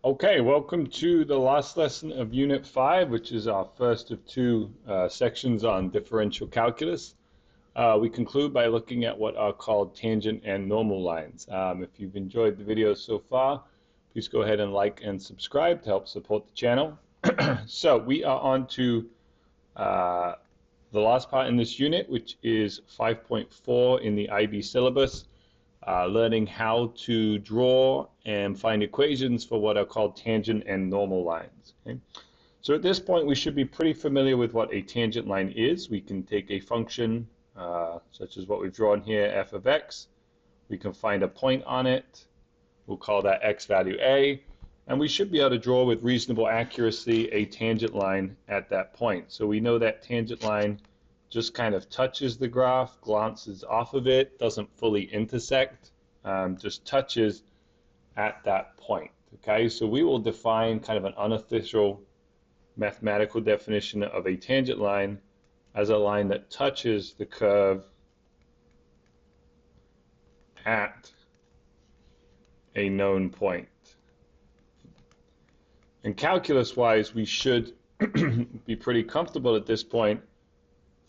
Okay, welcome to the last lesson of Unit 5, which is our first of two sections on differential calculus. We conclude by looking at what are called tangent and normal lines. If you've enjoyed the video so far, please go ahead and like and subscribe to help support the channel. So we are on to the last part in this unit, which is 5.4 in the IB syllabus. Learning how to draw and find equations for what are called tangent and normal lines. Okay? So at this point, we should be pretty familiar with what a tangent line is. We can take a function, such as what we've drawn here, f of x. We can find a point on it. We'll call that x value a. And we should be able to draw with reasonable accuracy a tangent line at that point. So we know that tangent line just kind of touches the graph, glances off of it, doesn't fully intersect, just touches at that point. Okay, so we will define kind of an unofficial mathematical definition of a tangent line as a line that touches the curve at a known point. And calculus-wise, we should be pretty comfortable at this point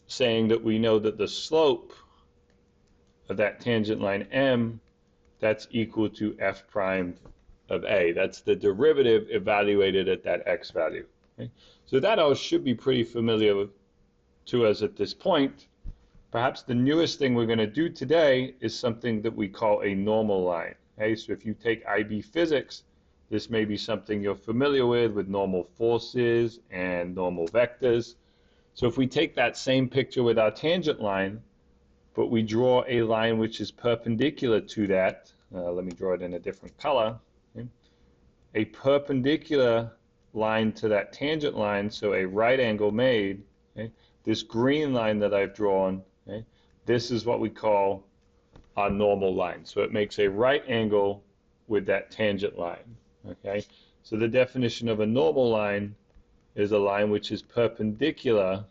saying that we know that the slope of that tangent line m, that's equal to f prime of a. That's the derivative evaluated at that x value. Okay? So that all should be pretty familiar to us at this point. Perhaps the newest thing we're going to do today is something that we call a normal line. Okay? So if you take IB physics, this may be something you're familiar with normal forces and normal vectors. So if we take that same picture with our tangent line, but we draw a line which is perpendicular to that, let me draw it in a different color, okay? A perpendicular line to that tangent line, so a right angle made, okay? This green line that I've drawn, okay? This is what we call our normal line. So it makes a right angle with that tangent line, okay? So the definition of a normal line is a line which is perpendicular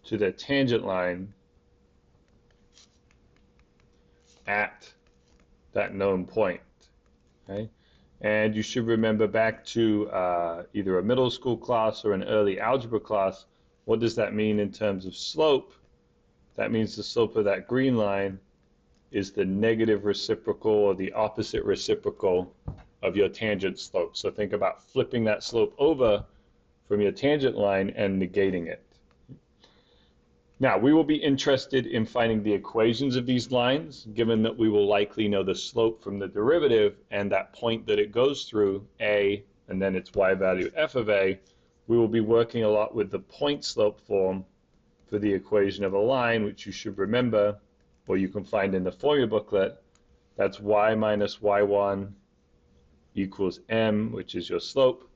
to the tangent line at that known point. Okay? And you should remember back to either a middle school class or an early algebra class, what does that mean in terms of slope? That means the slope of that green line is the negative reciprocal or the opposite reciprocal of your tangent slope. So think about flipping that slope over from your tangent line and negating it. Now, we will be interested in finding the equations of these lines, given that we will likely know the slope from the derivative and that point that it goes through, a, and then its y value, f of a. We will be working a lot with the point slope form for the equation of a line, which you should remember, or you can find in the formula booklet. That's y minus y1 equals m, which is your slope,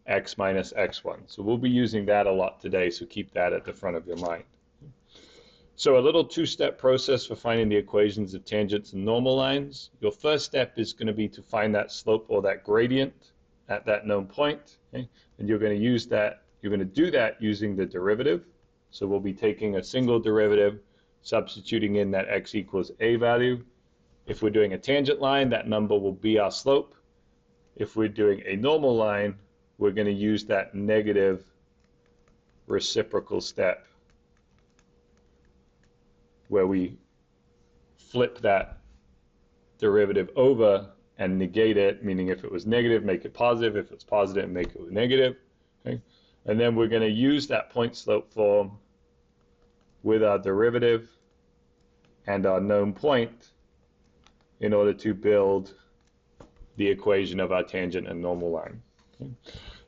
x minus x1. So we'll be using that a lot today, so keep that at the front of your mind. So a little two-step process for finding the equations of tangents and normal lines. Your first step is going to be to find that slope or that gradient at that known point. Okay? And you're going to use that, you're going to do that using the derivative. So we'll be taking a single derivative, substituting in that x equals a value. If we're doing a tangent line, that number will be our slope. If we're doing a normal line, we're going to use that negative reciprocal step where we flip that derivative over and negate it, meaning if it was negative, make it positive. If it's positive, make it negative. Okay? And then we're going to use that point slope form with our derivative and our known point in order to build the equation of our tangent and normal line. Okay?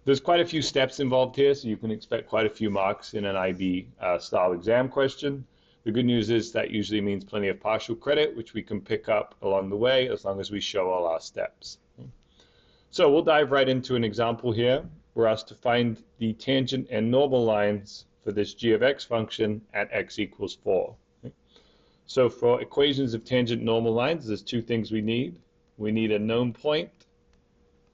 There's quite a few steps involved here, so you can expect quite a few marks in an IB style exam question. The good news is that usually means plenty of partial credit, which we can pick up along the way as long as we show all our steps. Okay? So we'll dive right into an example here. We're asked to find the tangent and normal lines for this g of x function at x equals 4. Okay? So for equations of tangent and normal lines, there's two things we need. We need a known point,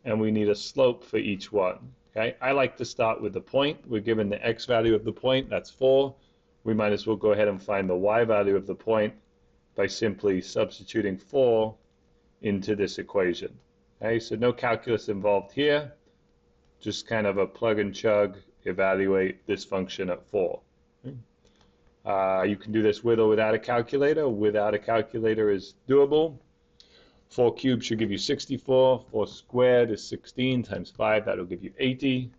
and we need a slope for each one. Okay? I like to start with the point. We're given the x value of the point, that's 4. We might as well go ahead and find the y value of the point by simply substituting 4 into this equation. Okay, so no calculus involved here, just kind of a plug and chug, evaluate this function at 4. You can do this with or without a calculator. Without a calculator is doable. 4 cubed should give you 64. 4 squared is 16 times 5. That'll give you 80.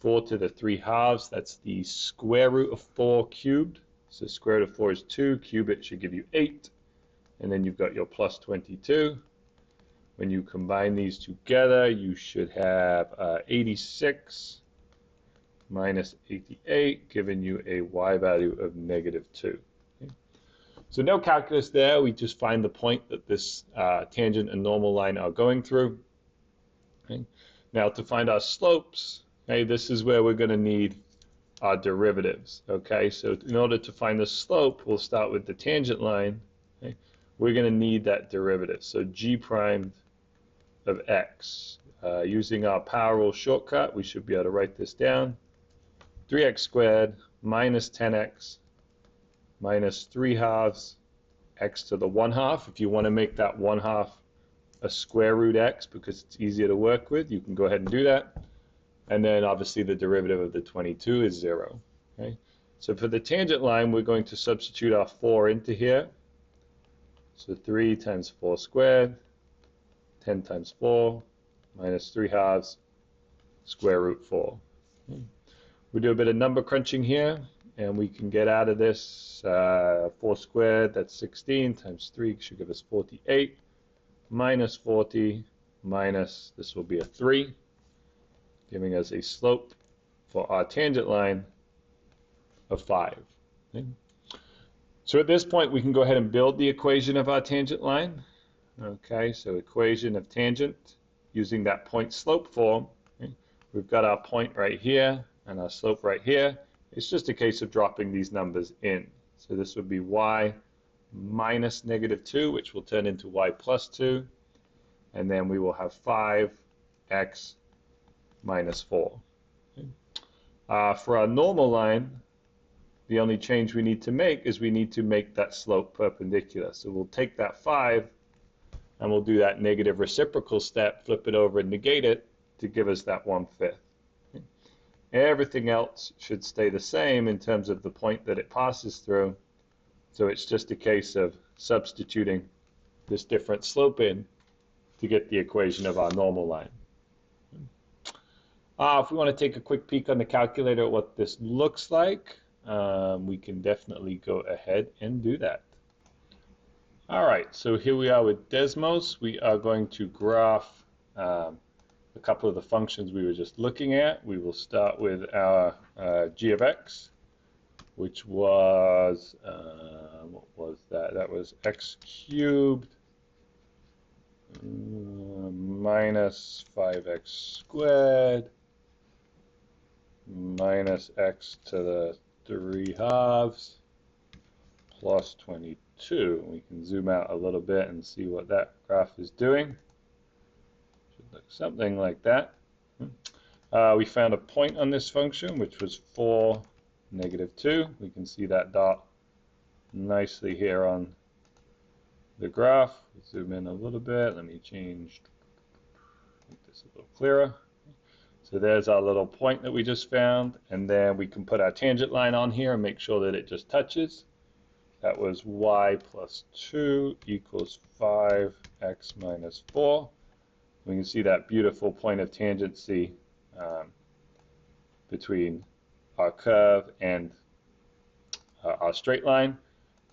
4 to the 3 halves, that's the square root of 4 cubed. So square root of 4 is 2. Cube it should give you 8. And then you've got your plus 22. When you combine these together, you should have 86 minus 88, giving you a y value of negative 2. Okay. So no calculus there. We just find the point that this tangent and normal line are going through. Okay. Now to find our slopes, okay, this is where we're going to need our derivatives. Okay, so in order to find the slope, we'll start with the tangent line. Okay. We're going to need that derivative. So g prime of x. Using our power rule shortcut, we should be able to write this down. 3x squared minus 10x minus 3 halves x to the 1 half. If you want to make that 1 half a square root x because it's easier to work with, you can go ahead and do that. And then obviously the derivative of the 22 is 0. Okay? So for the tangent line, we're going to substitute our 4 into here. So 3 times 4 squared, 10 times 4 minus 3 halves, square root 4. Okay. We do a bit of number crunching here, and we can get out of this 4 squared, that's 16, times 3 should give us 48, minus 40, minus, this will be a 3, giving us a slope for our tangent line of 5. Okay. So at this point, we can go ahead and build the equation of our tangent line. Okay, so equation of tangent using that point slope form. Okay. We've got our point right here and our slope right here. It's just a case of dropping these numbers in. So this would be y minus negative 2, which will turn into y plus 2. And then we will have 5x minus 4. Okay. For our normal line, the only change we need to make is we need to make that slope perpendicular. So we'll take that 5 and we'll do that negative reciprocal step, flip it over and negate it to give us that 1/5. Okay. Everything else should stay the same in terms of the point that it passes through. So it's just a case of substituting this different slope in to get the equation of our normal line. If we want to take a quick peek on the calculator at what this looks like, we can definitely go ahead and do that. All right, so here we are with Desmos. We are going to graph a couple of the functions we were just looking at. We will start with our g of x, which was, what was that? That was x cubed minus 5x squared minus x to the 3 halves plus 22. We can zoom out a little bit and see what that graph is doing. Should look something like that. We found a point on this function, which was 4, negative 2. We can see that dot nicely here on the graph. Zoom in a little bit. Let me make this a little clearer. So there's our little point that we just found, and then we can put our tangent line on here and make sure that it just touches. That was y plus 2 equals 5x minus 4. We can see that beautiful point of tangency between our curve and our straight line.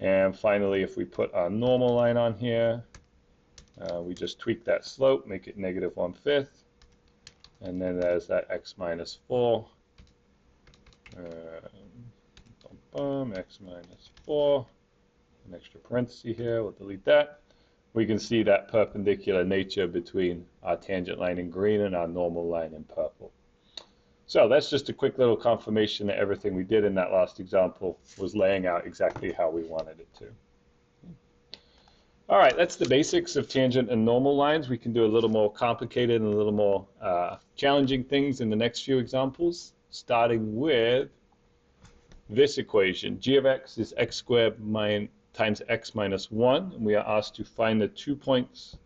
And finally, if we put our normal line on here, we just tweak that slope, make it negative 1/5. And then there's that x minus 4. X minus 4. An extra parenthesis here, we'll delete that. We can see that perpendicular nature between our tangent line in green and our normal line in purple. So that's just a quick little confirmation that everything we did in that last example was laying out exactly how we wanted it to. All right, that's the basics of tangent and normal lines. We can do a little more complicated and a little more challenging things in the next few examples, starting with this equation. G of x is x squared times x minus 1. And we are asked to find the 2 points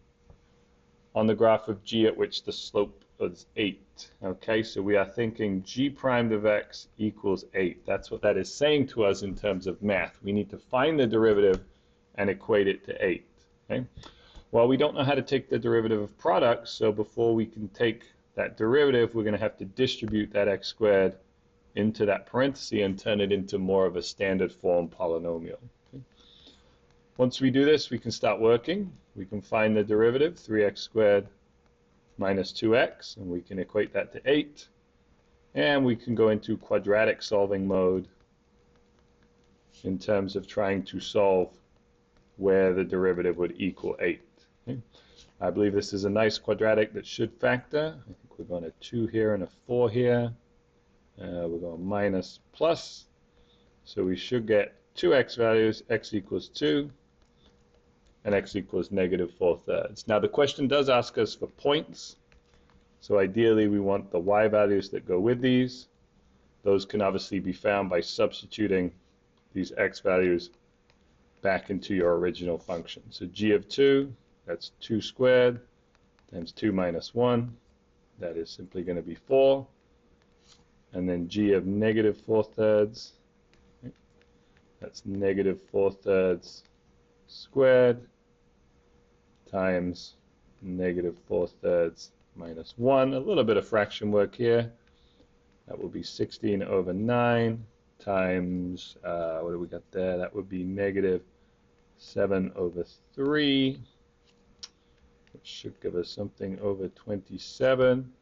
on the graph of g at which the slope is 8. Okay, so we are thinking g primed of x equals 8. That's what that is saying to us in terms of math. We need to find the derivative and equate it to 8. Okay? Well, we don't know how to take the derivative of products, so before we can take that derivative, we're going to have to distribute that x squared into that parenthesis and turn it into more of a standard form polynomial. Okay? Once we do this, we can start working. We can find the derivative, 3x squared minus 2x, and we can equate that to 8. And we can go into quadratic solving mode in terms of trying to solve where the derivative would equal 8. Okay? I believe this is a nice quadratic that should factor. I think we're going to 2 here and a 4 here. We're going minus plus. So we should get 2x values, x equals 2, and x equals negative 4/3. Now the question does ask us for points. So ideally we want the y values that go with these. Those can obviously be found by substituting these x values back into your original function. So g of 2, that's 2 squared times 2 minus 1. That is simply going to be 4. And then g of negative 4/3, that's negative 4/3 squared times negative 4/3 minus 1. A little bit of fraction work here. That will be 16 over 9 times, what do we got there? That would be negative 7 over 3, which should give us something over 27.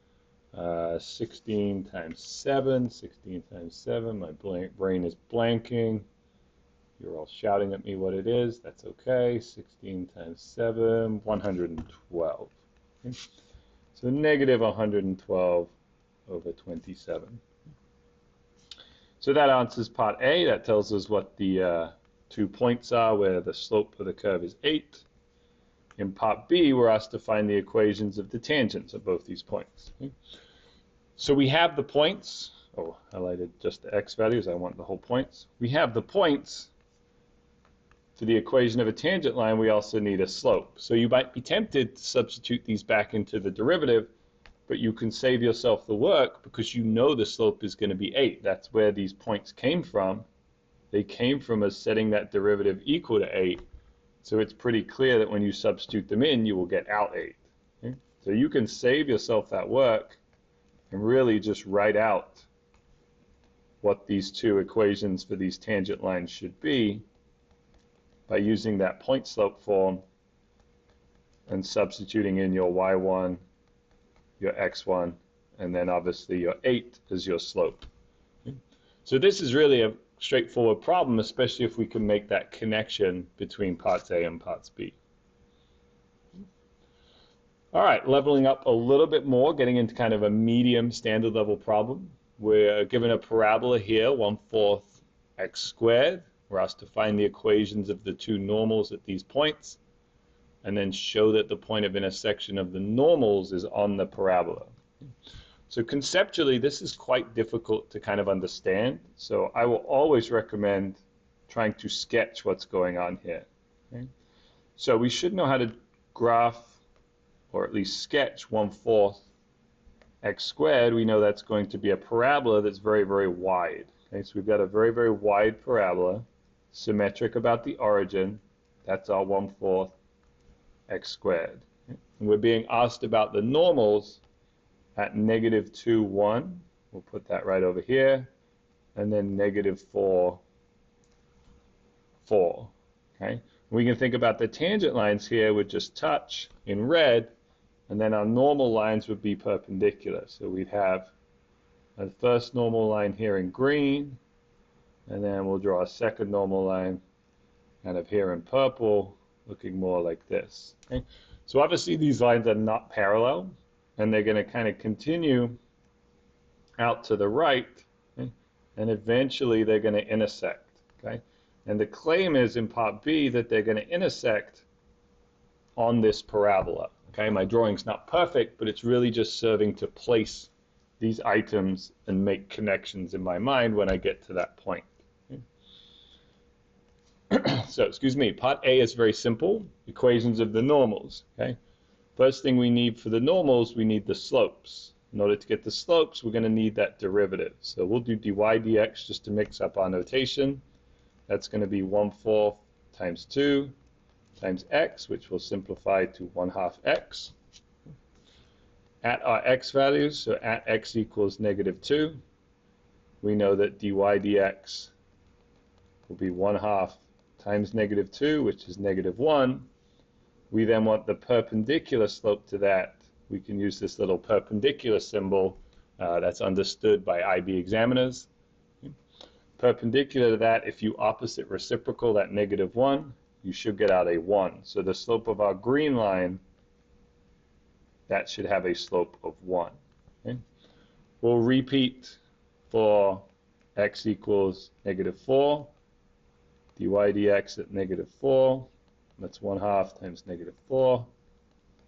16 times 7, 16 times 7. My brain is blanking. You're all shouting at me what it is. That's okay. 16 times 7, 112. Okay. So negative 112 over 27. So that answers part A. That tells us what the 2 points are where the slope of the curve is 8. In part B, we're asked to find the equations of the tangents of both these points. Okay. So we have the points. Oh, highlighted just the x values. I want the whole points. We have the points. For the equation of a tangent line, we also need a slope. So you might be tempted to substitute these back into the derivative, but you can save yourself the work because you know the slope is going to be 8. That's where these points came from. They came from us setting that derivative equal to 8. So it's pretty clear that when you substitute them in, you will get out 8. Okay? So you can save yourself that work and really just write out what these 2 equations for these tangent lines should be by using that point slope form and substituting in your y1, your x1, and then obviously your 8 as your slope. Okay? So this is really a straightforward problem, especially if we can make that connection between parts A and parts B. All right, leveling up a little bit more, getting into kind of a medium standard level problem. We're given a parabola here, 1/4 x squared. We're asked to find the equations of the 2 normals at these points, and then show that the point of intersection of the normals is on the parabola. So conceptually, this is quite difficult to kind of understand. So I will always recommend trying to sketch what's going on here. Okay? So we should know how to graph, or at least sketch 1/4 x squared. We know that's going to be a parabola that's very, very wide. Okay? So we've got a very, very wide parabola, symmetric about the origin. That's our 1/4 x squared. Okay? And we're being asked about the normals at negative 2, 1. We'll put that right over here. And then negative 4, 4. Okay? We can think about the tangent lines here would just touch in red, and then our normal lines would be perpendicular. So we'd have a first normal line here in green, and then we'll draw a second normal line kind of here in purple, looking more like this. Okay? So obviously these lines are not parallel, and they're going to kind of continue out to the right, okay? And eventually they're going to intersect. Okay? And the claim is in part B that they're going to intersect on this parabola. Okay? My drawing's not perfect, but it's really just serving to place these items and make connections in my mind when I get to that point. Okay? So, excuse me, part A is very simple, equations of the normals. Okay? First thing we need for the normals, we need the slopes. In order to get the slopes, we're going to need that derivative. So we'll do dy dx just to mix up our notation. That's going to be 1/4 times 2 times x, which will simplify to 1/2 x. At our x values, so at x equals -2, we know that dy dx will be 1/2 times -2, which is -1. We then want the perpendicular slope to that. We can use this little perpendicular symbol that's understood by IB examiners. Perpendicular to that, if you opposite reciprocal that -1, you should get out a 1. So the slope of our green line, that should have a slope of 1. Okay? We'll repeat for x equals -4, dy dx at -4. That's 1/2 times -4.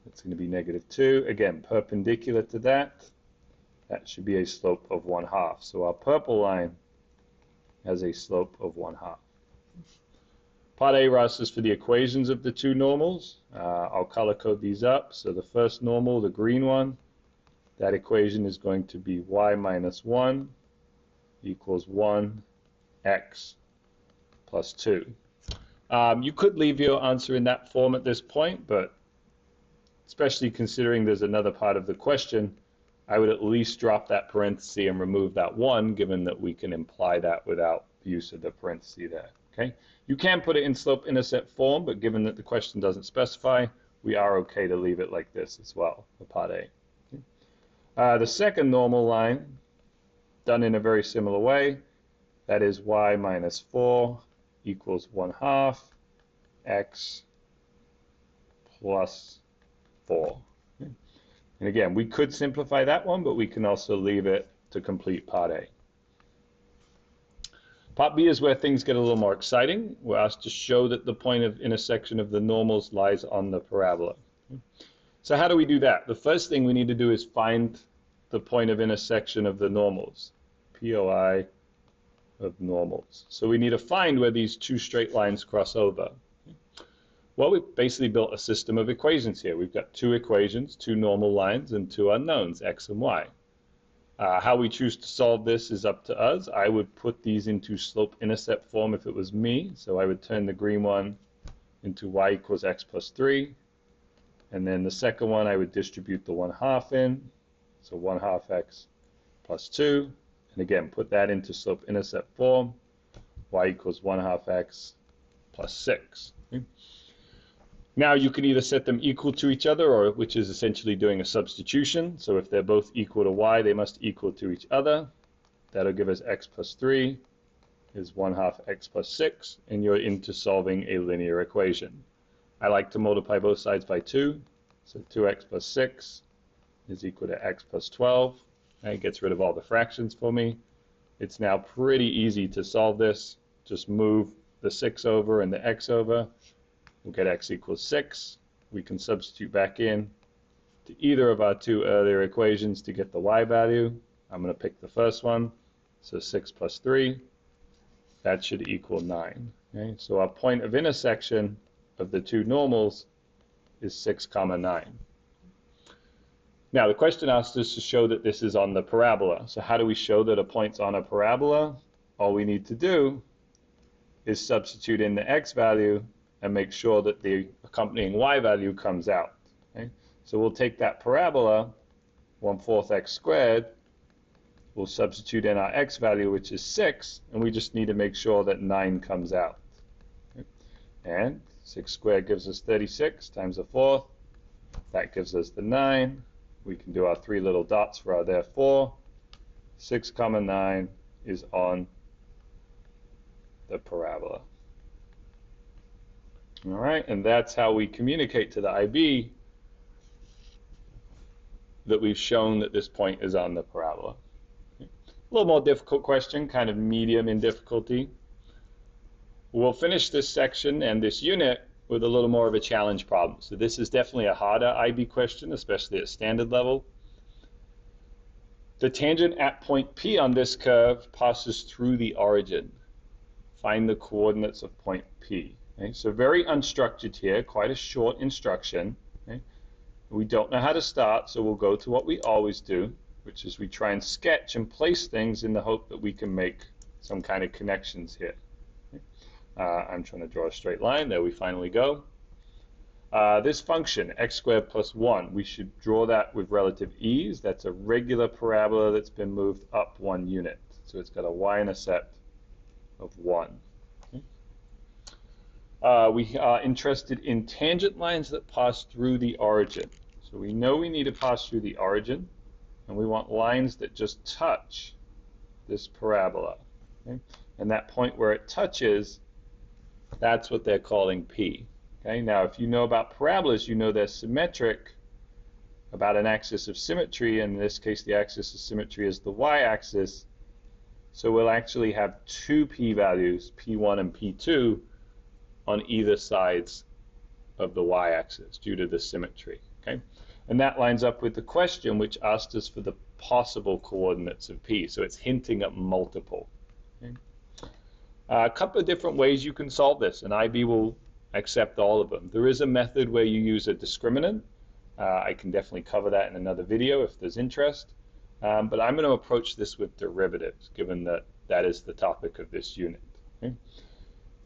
That's going to be -2. Again, perpendicular to that, that should be a slope of 1/2. So our purple line has a slope of 1/2. Part A, Ross, is for the equations of the two normals. I'll color code these up. So the first normal, the green one, that equation is going to be y minus 1 equals 1x plus 2. You could leave your answer in that form at this point, but especially considering there's another part of the question, I would at least drop that parenthesis and remove that 1, given that we can imply that without the use of the parenthesis there. Okay? You can put it in slope-intercept form, but given that the question doesn't specify, we are okay to leave it like this as well for part A. Okay? The second normal line, done in a very similar way, that is y minus 4 equals 1/2 x plus 4. Okay? And again, we could simplify that one, but we can also leave it to complete part A. Part B is where things get a little more exciting. We're asked to show that the point of intersection of the normals lies on the parabola. Okay? So how do we do that? The first thing we need to do is find the point of intersection of the normals, POI of normals. So we need to find where these two straight lines cross over. Well, we've basically built a system of equations here. We've got two equations, two normal lines, and two unknowns, x and y. How we choose to solve this is up to us. I would put these into slope-intercept form if it was me. So I would turn the green one into y equals x plus 3. And then the second one, I would distribute the 1/2 in. So 1/2 x plus 2. And again, put that into slope-intercept form. Y equals 1/2 x plus 6. Okay? Now you can either set them equal to each other, or which is essentially doing a substitution. So if they're both equal to y, they must equal to each other. That'll give us x plus 3 is 1/2 x plus 6, and you're into solving a linear equation. I like to multiply both sides by 2. So 2x plus 6 is equal to x plus 12. It gets rid of all the fractions for me. It's now pretty easy to solve this. Just move the 6 over and the x over. We'll get x equals 6. We can substitute back in to either of our two earlier equations to get the y value. I'm going to pick the first one. So 6 plus 3. That should equal 9. Okay? So our point of intersection of the two normals is 6, 9. Now, the question asks us to show that this is on the parabola. So how do we show that a point's on a parabola? All we need to do is substitute in the x value and make sure that the accompanying y value comes out. Okay? So we'll take that parabola, 1/4 x squared, we'll substitute in our x value, which is 6, and we just need to make sure that 9 comes out. Okay? And 6 squared gives us 36 times a 4th. That gives us the 9. We can do our 3 little dots for our therefore. 6, 9 is on the parabola. All right, and that's how we communicate to the IB that we've shown that this point is on the parabola. Okay. A little more difficult question, kind of medium in difficulty. We'll finish this section and this unit with a little more of a challenge problem. So this is definitely a harder IB question, especially at standard level. The tangent at point P on this curve passes through the origin. Find the coordinates of point P. Okay? So very unstructured here, quite a short instruction. Okay? We don't know how to start, so we'll go to what we always do, which is we try and sketch and place things in the hope that we can make some kind of connections here. I'm trying to draw a straight line. There we finally go. This function, x squared plus 1, we should draw that with relative ease. That's a regular parabola that's been moved up 1 unit. So it's got a y-intercept of 1. We are interested in tangent lines that pass through the origin. So we know we need to pass through the origin, and we want lines that just touch this parabola. Okay? And that point where it touches, that's what they're calling P. Okay? Now, if you know about parabolas, you know they're symmetric about an axis of symmetry. In this case, the axis of symmetry is the y-axis. So we'll actually have two p-values, p1 and p2, on either sides of the y-axis due to the symmetry. Okay? And that lines up with the question which asked us for the possible coordinates of p. So it's hinting at multiple. Okay? A couple of different ways you can solve this, and IB will accept all of them. There is a method where you use a discriminant. I can definitely cover that in another video if there's interest. But I'm going to approach this with derivatives, given that that is the topic of this unit. Okay?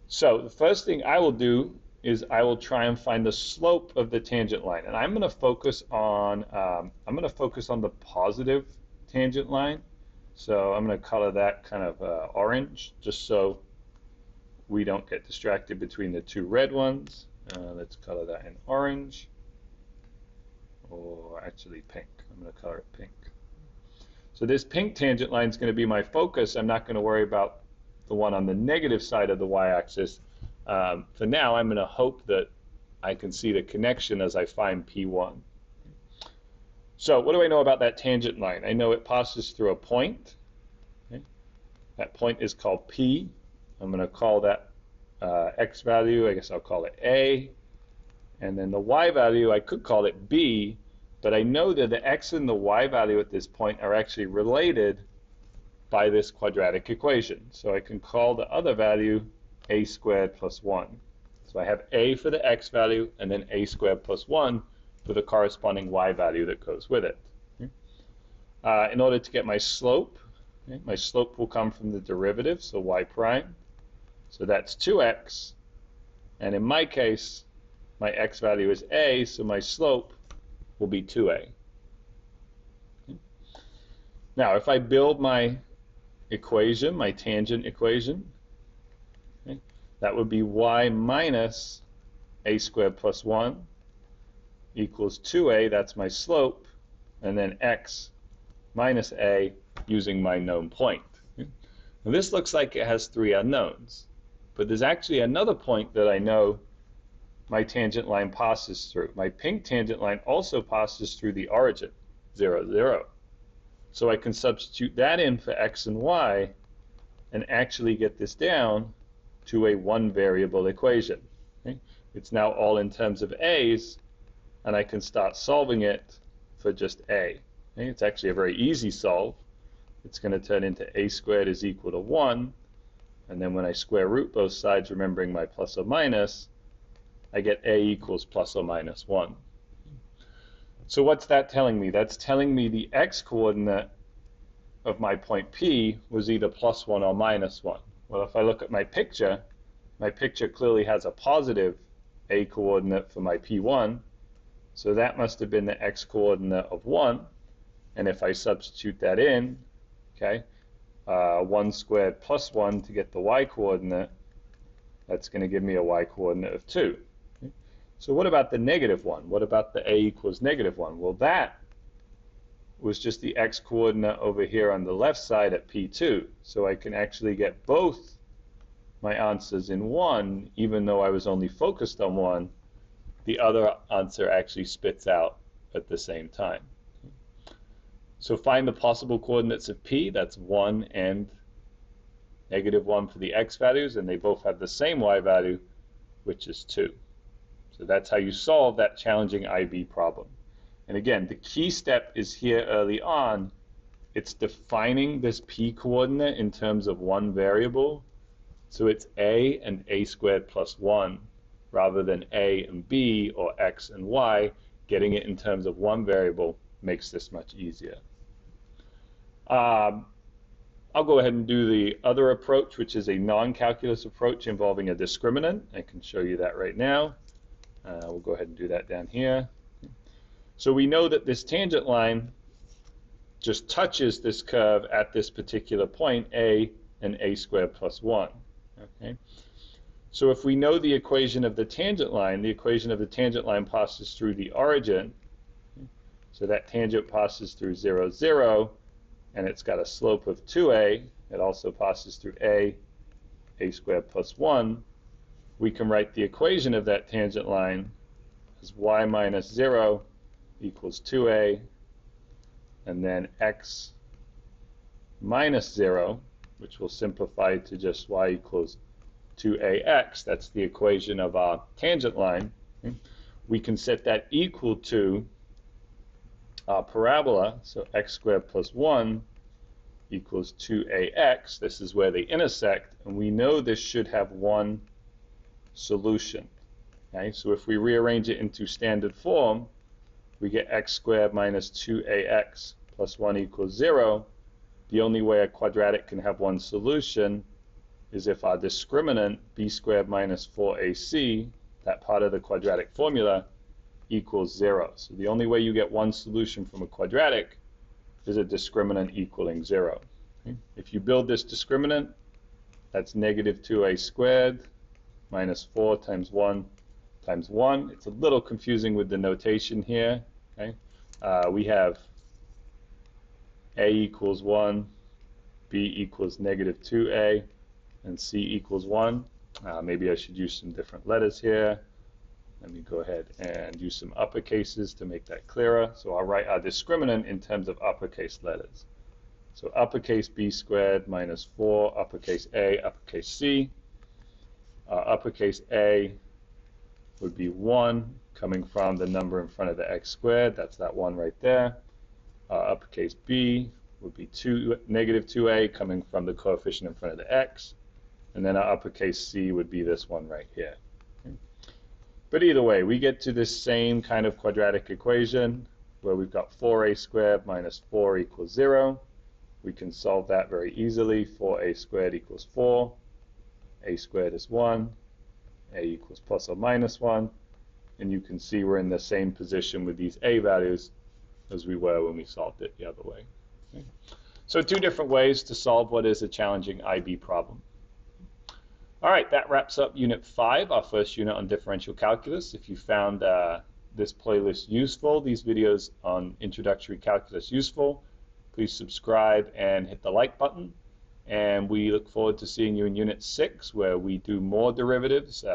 So the first thing I will do is I will try and find the slope of the tangent line, and I'm going to focus on the positive tangent line. So I'm going to color that kind of orange, just so we don't get distracted between the two red ones. Let's color that in orange, or actually pink. I'm going to color it pink. So this pink tangent line is going to be my focus. I'm not going to worry about the one on the negative side of the y-axis. For now, I'm going to hope that I can see the connection as I find P1. So what do I know about that tangent line? I know it passes through a point. Okay? That point is called P. I'm going to call that x value, I guess I'll call it A. And then the y value, I could call it B, but I know that the x and the y value at this point are actually related by this quadratic equation. So I can call the other value a squared plus 1. So I have a for the x value, and then a squared plus 1 for the corresponding y value that goes with it. Okay? In order to get my slope will come from the derivative, so y prime. So that's 2x. And in my case, my x value is a, so my slope will be 2a. Okay? Now, if I build my equation, my tangent equation, okay, that would be y minus a squared plus 1 equals 2a, that's my slope, and then x minus a using my known point. Okay? Now this looks like it has 3 unknowns, but there's actually another point that I know my tangent line passes through. My pink tangent line also passes through the origin, 0, 0. So I can substitute that in for x and y and actually get this down to a one variable equation. Okay? It's now all in terms of a's, and I can start solving it for just a. Okay? It's actually a very easy solve. It's going to turn into a squared is equal to 1, and then when I square root both sides, remembering my plus or minus, I get a equals plus or minus 1. So what's that telling me? That's telling me the x coordinate of my point P was either plus 1 or minus 1. Well, if I look at my picture clearly has a positive a coordinate for my P1, so that must have been the x coordinate of 1. And if I substitute that in, okay, 1 squared plus 1 to get the y coordinate, that's going to give me a y coordinate of 2. So what about the negative 1? What about the a equals negative 1? Well, that was just the x coordinate over here on the left side at P2. So I can actually get both my answers in one, even though I was only focused on one. The other answer actually spits out at the same time. So find the possible coordinates of P. That's 1 and negative 1 for the x values, and they both have the same y value, which is 2. So that's how you solve that challenging IB problem. And again, the key step is here early on. It's defining this P coordinate in terms of one variable. So it's a and a squared plus 1 rather than a and b or x and y, getting it in terms of one variable makes this much easier. I'll go ahead and do the other approach, which is a non-calculus approach involving a discriminant. I can show you that right now. We'll go ahead and do that down here. So we know that this tangent line just touches this curve at this particular point, a and a squared plus 1. Okay? So if we know the equation of the tangent line passes through the origin. So that tangent passes through 0, 0, and it's got a slope of 2a. It also passes through a squared plus 1. We can write the equation of that tangent line as y minus 0 equals 2a, and then x minus 0, which will simplify to just y equals 2ax. That's the equation of our tangent line. We can set that equal to our parabola, so x squared plus 1 equals 2ax. This is where they intersect, and we know this should have one solution. Okay, so if we rearrange it into standard form, we get x squared minus 2ax plus 1 equals 0. The only way a quadratic can have one solution is if our discriminant, b squared minus 4ac, that part of the quadratic formula, equals 0. So the only way you get one solution from a quadratic is a discriminant equaling 0. Okay? If you build this discriminant, that's negative 2a squared minus 4 times 1 times 1. It's a little confusing with the notation here. Okay? We have a equals 1, b equals negative 2a, and c equals 1. Maybe I should use some different letters here. Let me go ahead and use some uppercases to make that clearer. So I'll write our discriminant in terms of uppercase letters. So uppercase b squared minus 4, uppercase a, uppercase c. Uppercase a would be 1, coming from the number in front of the x squared. That's that 1 right there. Uppercase b would be negative 2a, coming from the coefficient in front of the x. And then our uppercase c would be this one right here. Okay. But either way, we get to this same kind of quadratic equation where we've got 4a squared minus 4 equals 0. We can solve that very easily. 4a squared equals 4. A squared is 1. A equals plus or minus 1. And you can see we're in the same position with these a values as we were when we solved it the other way. Okay. So two different ways to solve what is a challenging IB problem. All right, that wraps up Unit 5, our first unit on differential calculus. If you found this playlist useful, these videos on introductory calculus useful, please subscribe and hit the like button. And we look forward to seeing you in Unit 6, where we do more derivatives,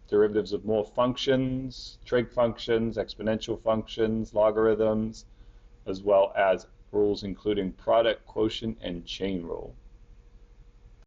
derivatives of more functions, trig functions, exponential functions, logarithms, as well as rules including product, quotient, and chain rule.